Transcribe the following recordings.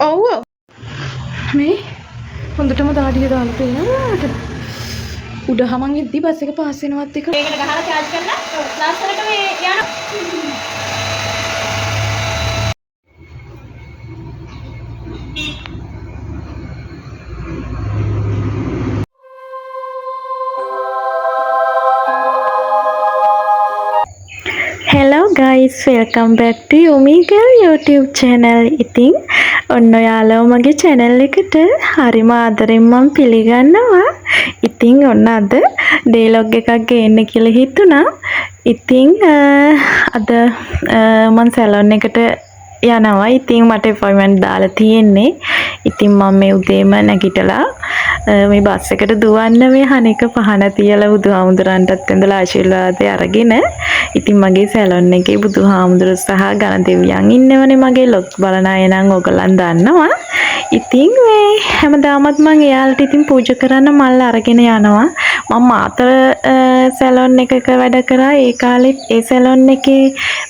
ඔව් මේ හොඳටම දාඩිය දාලා පේනවා. උඩ හමන් ඉද්දි බස් එක පාස් වෙනවත් එක. ඒකට ගහලා charge කරලා ලස්සනට මේ යනවා. Hello guys, welcome back to Yumi Girl YouTube channel. ඉතින් ඔන්න ඔයාලව මගේ channel එකට හරිම ආදරෙන් මම පිළිගන්නවා. ඉතින් ඔන්න අද ඩේලොග් එකක් ගේන්න කියලා හිතුණා. ඉතින් අද මම සැලොන් එකට යනවා. ඉතින් මට අපොයින්ට්මන්ට් දාලා තියෙන්නේ. ඉතින් මම මේ උදේම නැගිටලා මේ බස් එකට දුවන්න මේ හනික පහන තියලා බුදුහාමුදුරන්ටත් වැඳලා ආශිර්වාදය අරගෙන ඉතින් මගේ සැලොන් එකේ බුදුහාමුදුරු සහ ගණ දෙවියන් ඉන්නවනේ මගේ ලොග් බලන අය නම් ඔයගලන් දන්නවා. ඉතින් මේ හැමදාමත් මම එයාලට ඉතින් පූජා කරන්න මල් අරගෙන යනවා. මම මාතර සැලොන් එකක වැඩ කරා. ඒ කාලෙත් ඒ සැලොන් එකේ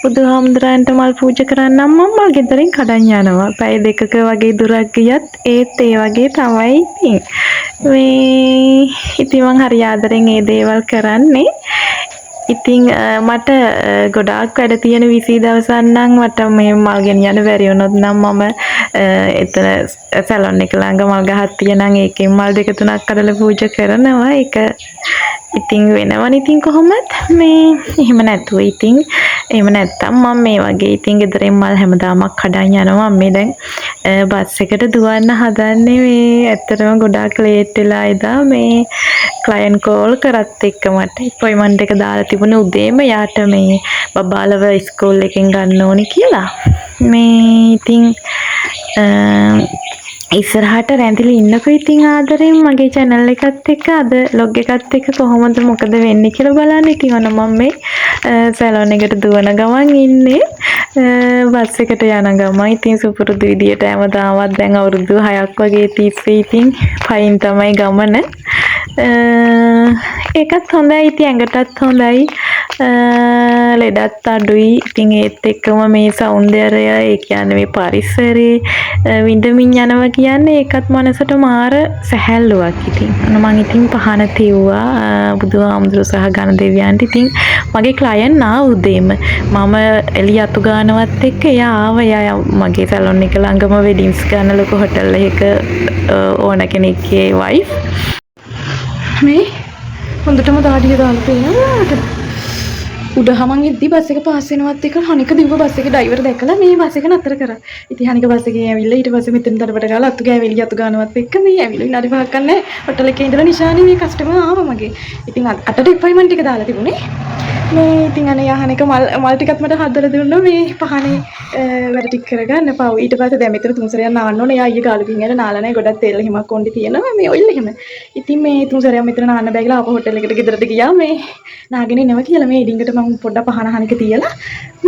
බුදුහාමුදුරන්ට මල් පූජා කරන්නම් මම මල් ගෙදරින් කඩන් යනවා. පැය දෙකක වගේ දුරක් ගියත් ඒත් ඒ වගේ තමයි ඉතින්. ඉතින් මං හරි ආදරෙන් මේ දේවල් කරන්නේ. ඉතින් මට ගොඩාක් වැඩ තියෙන 20 දවසක් නම් මට මේ මල් ගෙනියන්න බැරි වුණොත් නම් මම එතන සැලොන් එක ළඟ මල් ගහක් තියෙනනම් ඒකෙන් මල් දෙක තුනක් අදලා පූජා කරනවා. ඒක ඉතින් වෙනවනේ. ඉතින් කොහොමද මේ එහෙම නැතුව ඉතින් එහෙම නැත්තම් මම මේ වගේ ඉතින් ගෙදරින් මල් හැමදාමක් කඩන් යනවා. මේ දැන් බස් එකට දුවන්න හදන්නේ. මේ ඇත්තටම ගොඩාක් ලේට් වෙලා ඉදා මේ ක්ලයන්ට් කෝල් කරත් එක්ක මට අපොයින්ට්මන්ට් එක දාලා තිබුණේ උදේම යාට මේ බබාලව ස්කූල් එකෙන් ගන්න ඕනි කියලා. මේ ඉතින් ඉස්සරහට රැඳිලා ඉන්නකෝ ඉතින් ආදරෙන් මගේ channel එකත් එක්ක අද log එකත් එක්ක කොහොමද මොකද වෙන්නේ කියලා බලන්න. ඉතින් ඔන්න මම මේ සැලොන් එකට දුවන ගමන් ඉන්නේ. බස් එකට යන ගමන් ඉතින් සුපුරුදු විදියට හැමදාමත් දැන් අවුරුදු 6ක් වගේ තිස්සේ ඉතින් පයින් තමයි ගමන. ඒකත් හොඳයි. ඉතින් ඇඟටත් හොඳයි. ලෙඩත් අඩුයි. ඉතින් ඒත් එක්කම මේ සෞන්දර්යය ඒ කියන්නේ මේ පරිසරේ විඳමින් යනවා කියන්නේ ඒකත් මනසට මාර සැහැල්ලුවක්. ඉතින් මම ඉතින් පහන තියුවා බුදුහාමුදුරු සහ ගණ දෙවියන්ට. ඉතින් මගේ ක්ලයන්ට් ආව උදේම මම එළිය අතු ගන්නවත් එක්ක එයා ආව. එයා මගේ සැලොන් එක ළඟම වෙඩින්ස් ගන්න ලොකු හොටල් එකක ඕන කෙනෙක්ගේ වයිෆ්. මේ හොඳටම දාඩිය දාලා පේනවා. උඩ හමන් ඉද්දි බස් එක පාස් වෙනවත් එක හනික දිව බස් එකේ ඩ්‍රයිවර් දැකලා මේ බස් එක නතර කරා. ඉතින් හනික බස් එකේ ඇවිල්ලා ඊට පස්සේ මෙතන දඩබඩ ගාලා අතු ගෑවිලි අතු ගන්නවත් එක්ක මේ ඇවිල්ලා විනාඩි 5ක් ගන්න හොටල් එකේ ඉඳලා නිශානි මේ කස්ටමර් ආවා මගේ. ඉතින් අටට අපොයින්ට්මන්ට් එක දාලා තිබුණේ. මේ ඉතින් අනේ යහනික මල් ටිකක් මට හදලා දුන්නා මේ පහනේ වැඩ ටික කරගන්න පාව. ඊට පස්සේ දැන් මෙතන තුන්සරයක් නාන්න ඕනේ. එයා ඊයේ ගාලු පිංගල නාලා නැහැ. ගොඩක් තෙල් හිමක් කොණ්ඩි තියෙනවා මේ ඔයිල් එහෙම. ඉතින් මේ තුන්සරයක් මෙතන නාන්න බෑ කියලා ආපහු හොටල් එකට ගෙදරට ගියා. මේ නාගෙන ඉනවා කියලා මේ ඉඩින්ගට මම පොඩ්ඩක් පහන හනික තියලා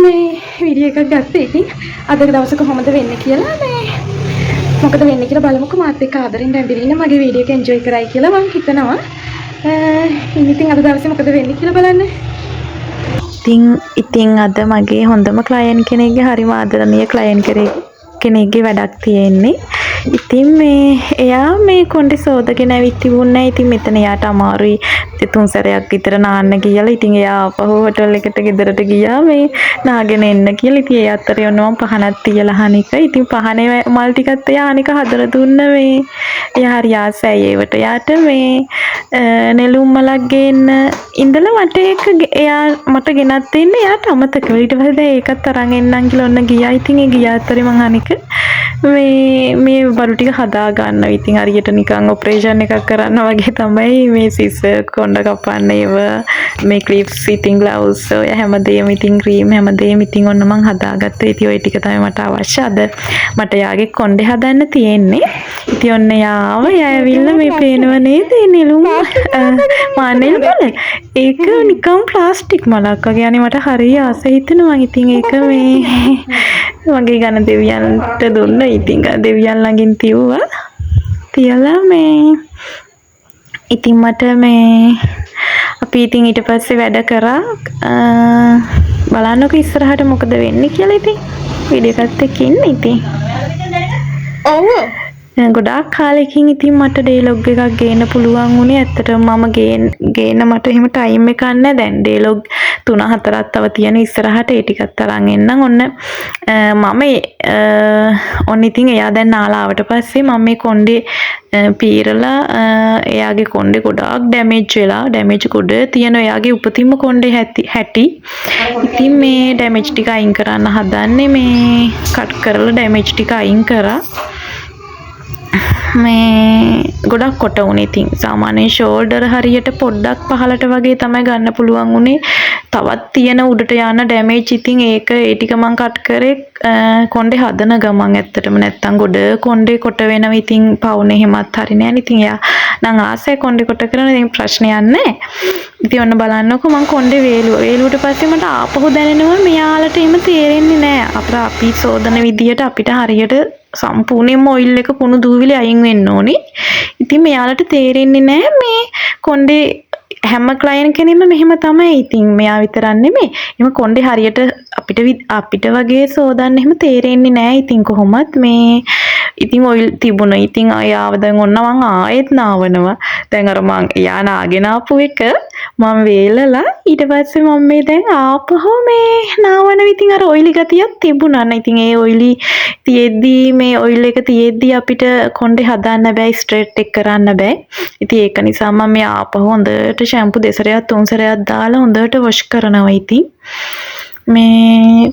මේ වීඩියෝ එකක් ගත්තා. ඉතින් අද දවස කොහොමද වෙන්නේ කියලා මේ මොකද වෙන්නේ කියලා බලමුකෝ. මාත් එක්ක ආදරෙන් රැඳිලා ඉන්න මගේ වීඩියෝ එක එන්ජොයි කරයි කියලා මම හිතනවා. ඉතින් අද දවසේ මොකද වෙන්නේ කියලා බලන්න. ඉතින් අද මගේ හොඳම ක්ලයන්ට් කෙනෙක්ගේ හරිම ආදරණීය ක්ලයන්ට් කෙනෙක්ගේ වැඩක් තියෙන්නේ. ඉතින් මේ එයා මේ කොණ්ඩේ සෝදගෙන ඇවිත් තිබුණා. ඉතින් මෙතන එයාට අමාරුයි. තුන් සැරයක් විතර නාන්න කියලා. ඉතින් එයා ආපහු හොටල් එකට ගෙදරට ගියා මේ නාගෙන එන්න කියලා. ඉතින් ඒ අතරේ ඔන්න මම පහනක් තියලා හනික. ඉතින් පහනේ මල් ටිකත් එයා අනික හදලා දුන්න මේ. එයා හරි ආසයි ඒවට. එයාට මේ නෙළුම් මලක් ගේන්න ඉඳලා මට ඒක එයා මට ගෙනත් දෙන්න එයාට අමතක වෙලා. ඊට පස්සේ දැන් ඒකත් අරන් එන්නම් කියලා ඔන්න ගියා. ඉතින් ඒ ගියා අතරේ මං අනික මේ බඩු ටික හදා ගන්නවා. ඉතින් හරියට නිකන් ඔපරේෂන් එකක් කරන්න වගේ තමයි මේ සිසර් කොණ්ඩ කපන්න ඒව මේ ක්ලිප්ස් ෆිටින් ග්ලව්ස් ඔය හැමදේම ඉතින් ක්‍රීම් හැමදේම ඉතින් ඔන්න මං හදාගත්තා. ඉතින් ওই ටික තමයි මට අවශ්‍ය. අද මට යාගේ කොණ්ඩේ හදන්න තියෙන්නේ. ඉතින් ඔන්න යාව ඇවිල්ලා මේ පේනව නේද නෙළුම් මානෙල් මල. ඒක නිකන් ප්ලාස්ටික් මලක් වගේ. අනේ මට හරිය ආස හිතෙනවා. ඉතින් ඒක මේ මගේ ගණ දෙවියන්ට දුන්නා. ඉතින් දෙවියන් ළඟින් තියලා මේ ඉතින් මට මේ අපි ඉතින් ඊට පස්සේ වැඩ කරා. බලන්නකෝ ඉස්සරහට මොකද වෙන්නේ කියලා ඉතින්. වීඩියෝ එකත් එක්ක ඉන්නේ ඉතින්. ඔව්. ගොඩාක් කාලෙකින් ඉතින් මට ඩේලොග් එකක් ගේන්න පුළුවන් වුණේ. ඇත්තටම මම ගේන්න මට එහෙම ටයිම් එකක් නැහැ. දැන් ඩේලොග් 3-4ක් තව තියෙන ඉස්සරහට ඒ ටිකත් අරන් එන්නම්. ඔන්න ඉතින් එයා දැන් නාලාවට පස්සේ මම මේ කොණ්ඩේ පීරලා එයාගේ කොණ්ඩේ ගොඩාක් ඩැමේජ් ගොඩ තියෙන එයාගේ උපතින්ම කොණ්ඩේ හැටි. ඉතින් මේ ඩැමේජ් ටික අයින් කරන්න හදන්නේ. මේ කට් කරලා ඩැමේජ් ටික අයින් කරා. මේ ගොඩක් කොට උනේ. ඉතින් සාමාන්‍යයෙන් ෂෝල්ඩර් හරියට පොඩ්ඩක් පහලට වගේ තමයි ගන්න පුළුවන් උනේ. තවත් තියෙන උඩට යන ඩැමේජ් ඉතින් ඒ ටික මම කට් කරේ කොණ්ඩේ හදන ගමන්. ඇත්තටම නැත්තම් ගොඩ කොණ්ඩේ කොට වෙනවා. ඉතින් පවුනේ එහෙමත් හරි නෑනේ. ඉතින් එයා නම් ආසයි කොණ්ඩේ කොට කරන. ඉතින් ප්‍රශ්නයක් නෑ. ඉතින් ඔන්න බලන්නකො මම කොණ්ඩේ වේලුවට පස්සේ මට ආපහු දැනෙනවා මෙයාලට එහෙම තේරෙන්නේ නෑ. අපි සෝදන විදියට අපිට හරියට සම්පූර්ණයෙන්ම ඔයිල් එක කුණු දූවිලි අයින් වෙන්න ඕනේ. ඉතින් මෙයාලට තේරෙන්නේ නැහැ මේ කොණ්ඩේ හැම ක්ලයන්ට් කෙනෙක්ම මෙහෙම තමයි. ඉතින් මෙයා විතරක් නෙමෙයි. එහෙම කොණ්ඩේ හරියට අපිට වගේ සෝදන්න එහෙම තේරෙන්නේ නැහැ. ඉතින් කොහොමත් මේ ඉතින් ඔයිල් තිබුණා. ඉතින් ආයව දැන් ඔන්න මං ආයෙත් නාවනවා. දැන් අර මං එයා නාගෙන ආපු එක මම වේලලා ඊට පස්සේ මම මේ දැන් ආපහු මේ නාවන ඉතින් අර ඔයිලි ගතියක් තිබුණා නේ. ඉතින් ඒ ඔයිලි තියෙද්දි මේ ඔයිල් එක තියෙද්දි අපිට කොණ්ඩේ හදන්න බෑ, ස්ට්‍රේට් එක කරන්න බෑ. ඉතින් ඒක නිසා මම මේ ආපහු හොඳට ෂැම්පු 2 සැරයක් 3 සැරයක් දාලා හොඳට වොෂ් කරනවා. ඉතින් මේ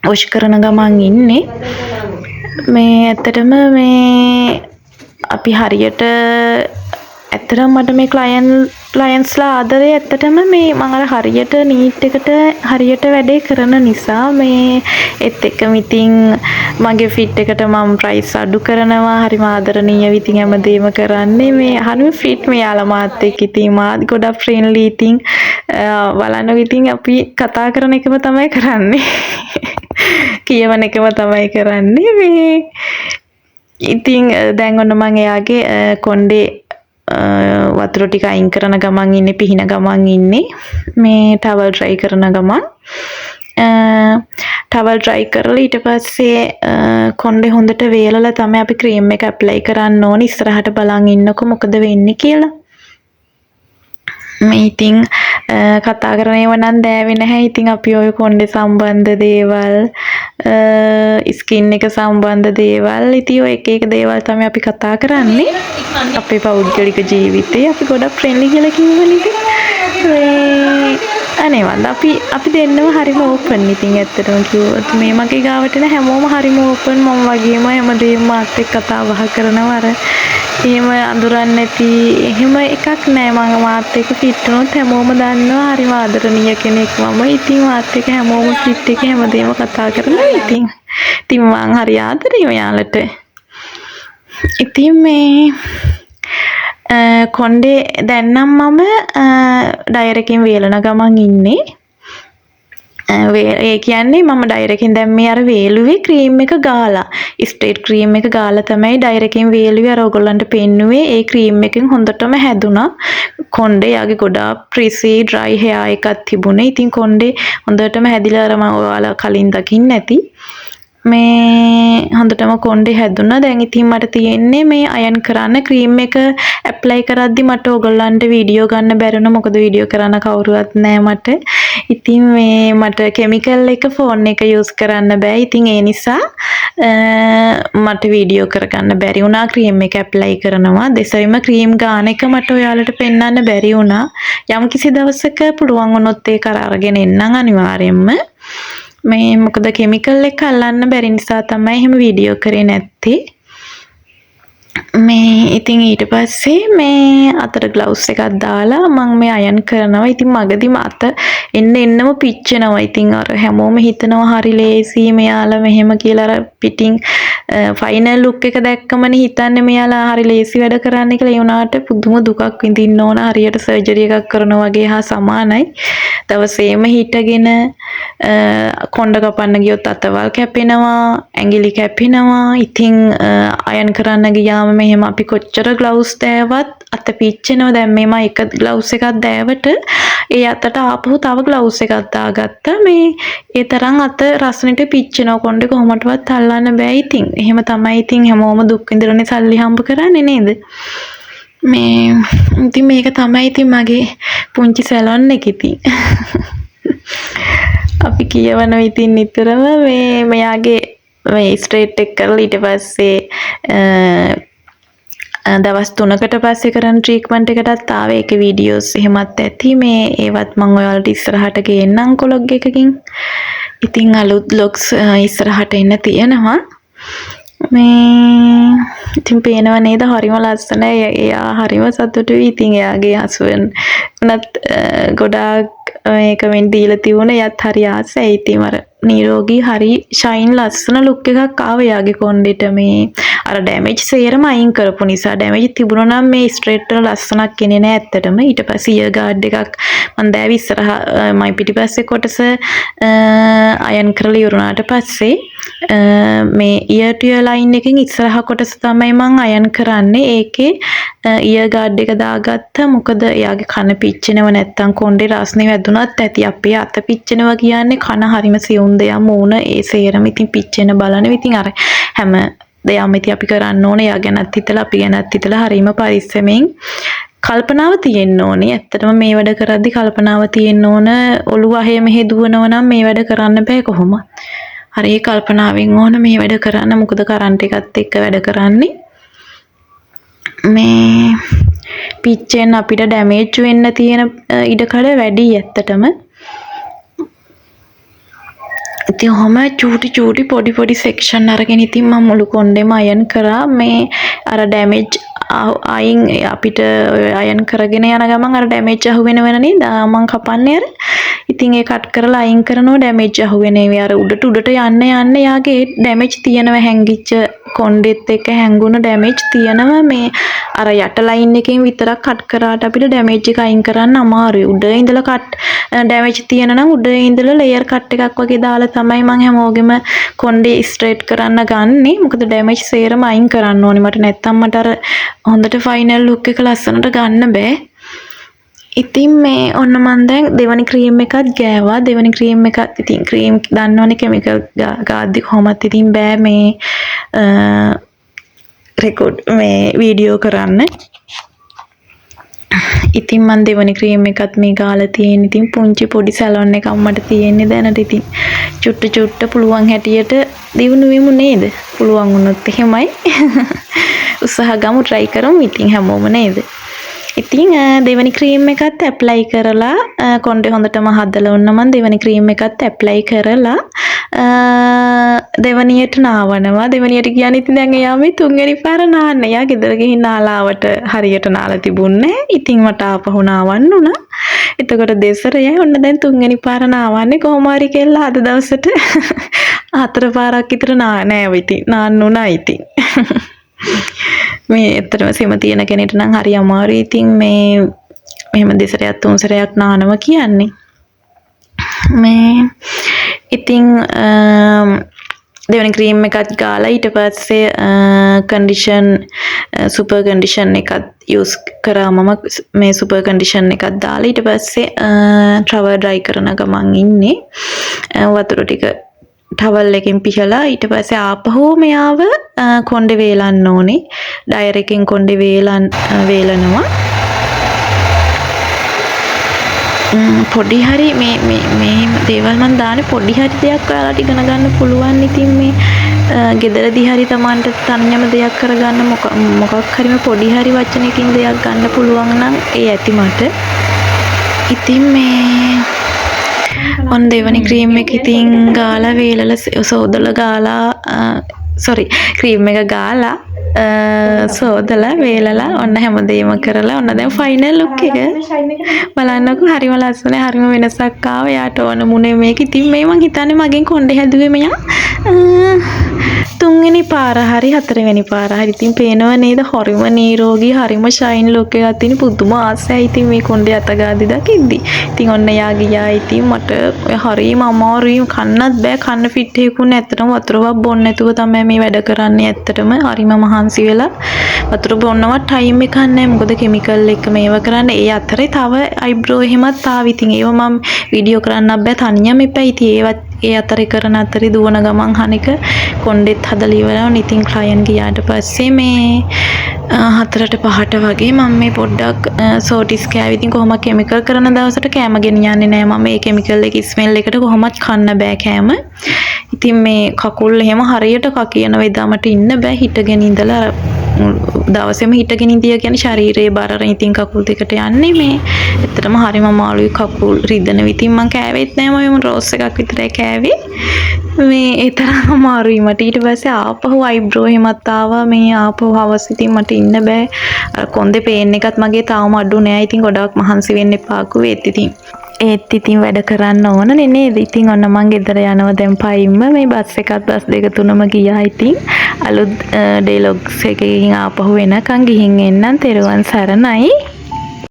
වොෂ් කරන ගමන් ඉන්නේ. මේ ඇත්තටම මේ අපි හරියට ඇත්තටම මට මේ ක්ලයන්ට්ස්ලා ආදරේ ඇත්තටම මේ මම අර හරියට නීට් එකට හරියට වැඩේ කරන නිසා මේ ඒත් එක්කම ඉතින් මගේ ෆිට් එකට මම ප්‍රයිස් අඩු කරනවා. හරිම ආදරණීයව ඉතින් හැමදේම කරන්නේ. මේ හරිම ෆිට් මෙයාලා මාත් එක්ක ඉතින් මාත් ගොඩක් ෆ්‍රෙන්ඩ්ලි. ඉතින් බලන්න ඉතින් අපි කතා කරන එකම තමයි කරන්නේ. කියවන එකම තමයි කරන්නේ. මේ ඉතින් දැන් ඔන්න මම එයාගේ කොණ්ඩේ වතුර ටික අයින් කරන ගමන් ඉන්නේ, පිහින ගමන් ඉන්නේ. මේ ටවල් ඩ්‍රයි කරන ගමන් ටවල් ඩ්‍රයි කරලා ඊට පස්සේ කොණ්ඩේ හොඳට වේලලා තමයි අපි ක්‍රීම් එක ඇප්ලයි කරන්න ඕනේ. ඉස්සරහට බලන් ඉන්නකො මොකද වෙන්නේ කියලා. මේ ඉතින් කතා කරන ඒවා නම් දෑවේ නැහැ. ඉතින් අපි ඔය කොණ්ඩේ සම්බන්ධ දේවල්, ස්කින් එක සම්බන්ධ දේවල්, ඉතින් ඔය එක දේවල් තමයි අපි කතා කරන්නේ. අපේ පෞද්ගලික ජීවිතේ අපි ගොඩක් ෆ්‍රෙන්ඩ්ලි කියලා කිව්වනේ. ඉතින් අනේවන්ද අපි දෙන්නම හරිම ඕපන්. ඉතින් ඇත්තටම කිව්වොත් මේ මගේ ගාවට එන හැමෝම හරිම ඕපන්. මම වගේම හැමදේම මාත් එක්ක කතා බහ කරනවා. අර එහෙම අඳුරන්නේ නැති එහෙම එකක් නෑ. මම මාත් එක්ක ෆිට වුණොත් හැමෝම දන්නවා හරිම ආදරණීය කෙනෙක් මම. ඉතින් මාත් එක්ක හැමෝම ෆිට එක හැමදේම කතා කරනවා. ඉතින් මං හරි ආදරෙයි ඔයාලට. ඉතින් මේ කොණ්ඩේ දැන් නම් මම ඩයර් එකෙන් වේලන ගමන් ඉන්නේ. ඒ කියන්නේ මම ඩයර් එකෙන් දැන් මේ අර වේලුවේ ක්‍රීම් එක ගාලා, ස්ට්‍රේට් ක්‍රීම් එක ගාලා තමයි ඩයර් එකෙන් වේලුවේ අර ඔයගොල්ලන්ට පෙන්නුවේ. ඒ ක්‍රීම් එකෙන් හොඳටම හැදුනා කොණ්ඩේ. යාගේ ගොඩාක් ප්‍රිසි ඩ්‍රයි හෙයා එකක් තිබුණේ. ඉතින් කොණ්ඩේ හොඳටම හැදිලා අර මම ඔයාලා කලින් දකින්න ඇති. මේ හොඳටම කොණ්ඩේ හැදුනා. දැන් ඉතින් මට තියෙන්නේ මේ අයන් කරන්න. ක්‍රීම් එක ඇප්ලයි කරද්දි මට ඔයගොල්ලන්ට වීඩියෝ ගන්න බැරි වුණා. මොකද වීඩියෝ කරන්න කවුරුවත් නැහැ මට. ඉතින් මේ මට කෙමිකල් එක ෆෝන් එක යූස් කරන්න බෑ. ඉතින් ඒ නිසා මට වීඩියෝ කරගන්න බැරි වුණා. ක්‍රීම් එක ඇප්ලයි කරනවා. දෙසරිම ක්‍රීම් ගාන එක මට ඔයාලට පෙන්වන්න බැරි වුණා. යම් කිසි දවසක පුළුවන් වුණොත් ඒක අරගෙන එන්නම් අනිවාර්යයෙන්ම. මේ මොකද කෙමිකල් එක අල්ලන්න බැරි නිසා තමයි එහෙම වීඩියෝ කරේ නැත්තේ. මේ ඉතින් ඊට පස්සේ මේ අතට ග්ලව්ස් එකක් දාලා මම මේ අයන් කරනවා. ඉතින් මගදීම අත එන්නම පිච්චෙනවා. ඉතින් අර හැමෝම හිතනවා හරි ලේසි මෙයාලා මෙහෙම කියලා අර පිටින් ෆයිනල් ලුක් එක දැක්කමනේ හිතන්නේ මෙයාලා හරි ලේසි වැඩ කරන්න කියලා. ඒ වුණාට පුදුම දුකක් විඳින්න ඕන. හරියට සර්ජරි එකක් කරනවා වගේ හා සමානයි. දවසේම හිටගෙන කොණ්ඩ කපන්න ගියොත් අතවල් කැපෙනවා, ඇඟිලි කැපෙනවා. ඉතින් අයන් කරන්න ගියාම මෙහෙම අපි කොච්චර ග්ලව්ස් දෑවත් අත පිච්චෙනවා. දැන් මේම එක ග්ලව්ස් එකක් දෑවට ඒ අතට ආපහු තව ග්ලව්ස් එකක් දාගත්තා. මේ ඒ තරම් අත රසනෙට පිච්චෙනවා. කොණ්ඩේ කොහොමඩවත් අල්ලන්න බෑ. ඉතින් එහෙම තමයි. ඉතින් හැමෝම දුක් විඳලානේ සල්ලි හම්බ කරන්නේ නේද? මේ ඉතින් මේක තමයි ඉතින් මගේ පුංචි සැලොන් එක ඉතින්. අපි කියවනවා ඉතින් නිතරම මෙයාගේ මේ ස්ට්‍රේට් එක කරලා ඊට පස්සේ දවස් 3කට පස්සේ කරන ට්‍රීට්මන්ට් එකටත් ආවේ. ඒකේ වීඩියෝස් එහෙමත් ඇති. මේ ඒවත් මම ඔයාලට ඉස්සරහට ගේන්නම් කොලොග් එකකින්. ඉතින් අලුත් vlogs ඉස්සරහට එන්න තියෙනවා. මේ ඉතින් පේනව නේද? හරිම ලස්සනයි. එයා හරිම සතුටුයි. ඉතින් එයාගේ හස්බන්ඩ් උනත් ගොඩාක් මේ කමෙන්ට් දීලා තිබුණා. එයාත් හරි ආසයි. ඉතින් අර නිරෝගී හරි ෂයින් ලස්සන ලුක් එකක් ආවා එයාගේ කොණ්ඩෙට. මේ අර ඩැමේජ් සේරම අයින් කරපු නිසා ඩැමේජ් තිබුණා නම් මේ ස්ට්‍රේට් වල ලස්සනක් එන්නේ නැහැ ඇත්තටම. ඊට පස්සේ ඉයර් ගාඩ් එකක් මම දැවි ඉස්සරහ මයි පිටිපස්සේ කොටස අයන් කරලා ඉවරුණාට පස්සේ මේ ඉයර් ටු ඉයර් ලයින් එකෙන් ඉස්සරහ කොටස තමයි මම අයන් කරන්නේ. ඒකේ ඉයර් ගාඩ් එක දාගත්තා. මොකද එයාගේ කන පිච්චෙනව නැත්තම් කොණ්ඩේ රස්නේ වැදුනත් ඇති. අපේ අත පිච්චෙනවා කියන්නේ කන හරිම සියුම් දෙයක්. මූණ ඒ සේරම ඉතින් පිච්චෙන බලන. ඉතින් අර හැම දෙයක්ම ඉතින් අපි කරන්න ඕනේ. එයා ගැනත් හිතලා අපි ගැනත් හිතලා හරිම පරිස්සමෙන් කල්පනාව තියෙන්න ඕනේ. ඇත්තටම මේ වැඩ කරද්දි කල්පනාව තියෙන්න ඕන. ඔළුව අහේ මෙහෙ දුවනවා නම් මේ වැඩ කරන්න බෑ කොහොම. හරි කල්පනාවෙන් ඕන මේ වැඩ කරන්න. මොකද කරන්ට් එකත් එක්ක වැඩ කරන්නේ. මේ පිච්චෙන් අපිට ඩැමේජ් වෙන්න තියෙන ඉඩකඩ වැඩි ඇත්තටම. ඉතින් ඔහම චූටි පොඩි සෙක්ෂන් අරගෙන ඉතින් මම මුළු කොණ්ඩෙම අයන් කරා. මේ අර ඩැමේජ් අයින් අපිට අයන් කරගෙන යන ගමන් අර ඩැමේජ් අහු වෙනව නේද? මම කපන්නේ අර. ඉතින් ඒ කට් කරලා අයින් කරනවා ඩැමේජ් අහු වෙන ඒවා. අර උඩට යන්න යාගේ ඩැමේජ් තියෙනවා. හැංගිච්ච කොණ්ඩෙත් එක්ක හැංගුණු ඩැමේජ් තියෙනවා. මේ අර යට ලයින් එකෙන් විතරක් කට් කරාට අපිට ඩැමේජ් එක අයින් කරන්න අමාරුයි. උඩ ඉඳලා කට් ඩැමේජ් තියෙන නම් උඩ ඉඳලා ලේයර් කට් එකක් වගේ දාලා තමයි මම හැමෝගෙම කොණ්ඩේ ස්ට්‍රේට් කරන්න ගන්නෙ. මොකද ඩැමේජ් සේරම අයින් කරන්න ඕනේ. මට නැත්තම් මට අර හොඳට ෆයිනල් ලුක් එක ලස්සනට ගන්න බෑ. ඉතින් මේ ඔන්න මම දැන් දෙවනි ක්‍රීම් එකත් ගෑවා. දෙවනි ක්‍රීම් එකත් ඉතින් ක්‍රීම් දන්නවනේ කෙමිකල් ගාද්දි කොහොමත් ඉතින් බෑ මේ රෙකෝඩ් මේ වීඩියෝ කරන්න. ඉතින් මම දෙවනි ක්‍රීම් එකත් මේ ගාලා තියෙන. ඉතින් පුංචි පොඩි සැලොන් එකක් මට තියෙන්නේ දැනට. ඉතින් චුට්ට පුළුවන් හැටියට දිනු වෙමු නේද? පුළුවන් වුණොත් එහෙමයි. උත්සාහ ගමු, try කරමු ඉතින් හැමෝම නේද? ඉතින් දෙවනි ක්‍රීම් එකත් ඇප්ලයි කරලා කොණ්ඩේ හොඳටම හදලා වුණා. මම දෙවනි ක්‍රීම් එකත් ඇප්ලයි කරලා දෙවනියට නාවනවා. දෙවනියට කියන්නේ ඉතින් දැන් එයා මේ තුන්වෙනි පාර නාන්න. එයා ගෙදර ගිහින් නාලාවට හරියට නාලා තිබුණේ. ඉතින් මට ආපහු නාවන්න උනා. එතකොට දෙසරයයි ඔන්න දැන් තුන්වෙනි පාර නාවන්නේ. කොහොම හරි කියලා අද දවසට 4 පාරක් විතර නෑ ඉතින් නාන්න උනා ඉතින්. මේ ඇත්තටම සෙම තියෙන කෙනෙක්ට නම් හරි අමාරුයි. ඉතින් මේ මෙහෙම දෙසරයක් තුන් සැරයක් නානවා කියන්නේ. මේ ඉතින් දෙවෙනි ක්‍රීම් එකත් ගාලා ඊට පස්සේ කන්ඩිෂන් සුපර් කන්ඩිෂන් එකත් යූස් කරා. මම මේ සුපර් කන්ඩිෂන් එකත් දාලා ඊට පස්සේ ට්‍රවල් ඩ්‍රයි කරන ගමන් ඉන්නේ. වතුර ටික ටවල් එකෙන් පිහලා ඊට පස්සේ ආපහු මෙයාව කොණ්ඩේ වේලන්න ඕනේ. ඩයර් එකෙන් කොණ්ඩේ වේලනවා. පොඩි හරි මේ දේවල් මන් දාන්නේ පොඩි හරි දෙයක් ඔයාලට ඉගෙන ගන්න පුළුවන්. ඉතින් මේ ගෙදරදී හරි Tamanට තනියම දෙයක් කරගන්න මොකක් හරි මේ පොඩි හරි වචනකින් දෙයක් ගන්න පුළුවන් නම් ඒ ඇති මට. ඉතින් මේ ඔන්න දෙවනි ක්‍රීම් එක ඉතින් ගාලා වේලලා සෝදලා ගාලා ක්‍රීම් එක ගාලා සෝදලා වේලලා ඔන්න හැමදේම කරලා ඔන්න දැන් ෆයිනල් ලුක් එක බලන්නකෝ. හරිම ලස්සනයි. හරිම වෙනසක් ආවා. යාට ඕන මුනේ මේක. ඉතින් මේ මං හිතන්නේ මගෙන් කොණ්ඩේ හැදුවේ මෙයා තුන්වෙනි පාර හරි හතරවෙනි පාර හරි ඉතින් පේනව නේද හරිම නීරෝගී හරිම ෂයින් ලුක් එකක් තියෙන පුදුම ආසයි ඉතින් මේ කොණ්ඩේ අතගාදි දකිද්දි ඉතින් ඔන්න යා ගියා ඉතින් මට හරිම අමාරුයි කන්නත් බෑ කන්න ෆිට් එකකුනේ ඇත්තටම වතුරවත් බොන්න නැතුව තමයි මේ වැඩ කරන්නේ ඇත්තටම හරිම මහන්සි වෙලා වතුර බොන්නවත් ටයිම් එකක් නැහැ මොකද කිමිකල් එක මේව කරන්නේ ඒ අතරේ තව අයිබ්‍රෝ එහෙමත් ආව ඉතින් ඒව මම වීඩියෝ කරන්නත් බෑ තනියම එපා ඉතින් ඒවත් ඒ අතරේ කරන අතරේ දුවන ගමන් හනික කොණ්ඩෙත් හදලා ඉවරවන ඉතින් ක්ලයන්ට් ගියාට පස්සේ මේ 4ට 5ට වගේ මම මේ පොඩ්ඩක් සෝටිස් කෑවි ඉතින් කොහොමද කිමිකල් කරන දවසට කෑම ගෙනියන්නේ නැහැ මම මේ කිමිකල් එක ස්මෙල් එකට කොහොමත් කන්න බෑ කෑම ඉතින් මේ කකුල් එහෙම හරියට කකියන වෙදාමට ඉන්න බෑ හිටගෙන ඉඳලා දවසේම හිටගෙන ඉඳිය කියන්නේ ශරීරයේ බරර ඉතින් කකුල් දෙකට යන්නේ මේ ඇත්තටම හරිම අමාරුයි කකුල් රිදෙන විදිහින් මම කෑවෙත් නෑ මම රෝස් එකක් විතරයි කෑවේ මේ ඒ තරම් අමාරුයි මට ඊට පස්සේ ආපහු අයිබ්‍රෝ එහෙමත් ආවා මේ ආපහු හවස් ඉතින් මට ඉන්න බෑ අර කොන්දේ පේන් එකත් මගේ තාම අඩු නෑ ඉතින් ගොඩක් මහන්සි වෙන්න එපා කිව්වෙත් ඉතින් ඒත් ඉතින් වැඩ කරන්න ඕන නේද ඉතින් ඔන්න මං ගෙදර යනවා දැන් පයින්ම මේ බස් එකත් බස් දෙක තුනම ගියා ඉතින් අලුත් ඩේලොග්ස් එකකින් ආපහු වෙනකන් ගිහින් එන්නම් තෙරුවන් සරණයි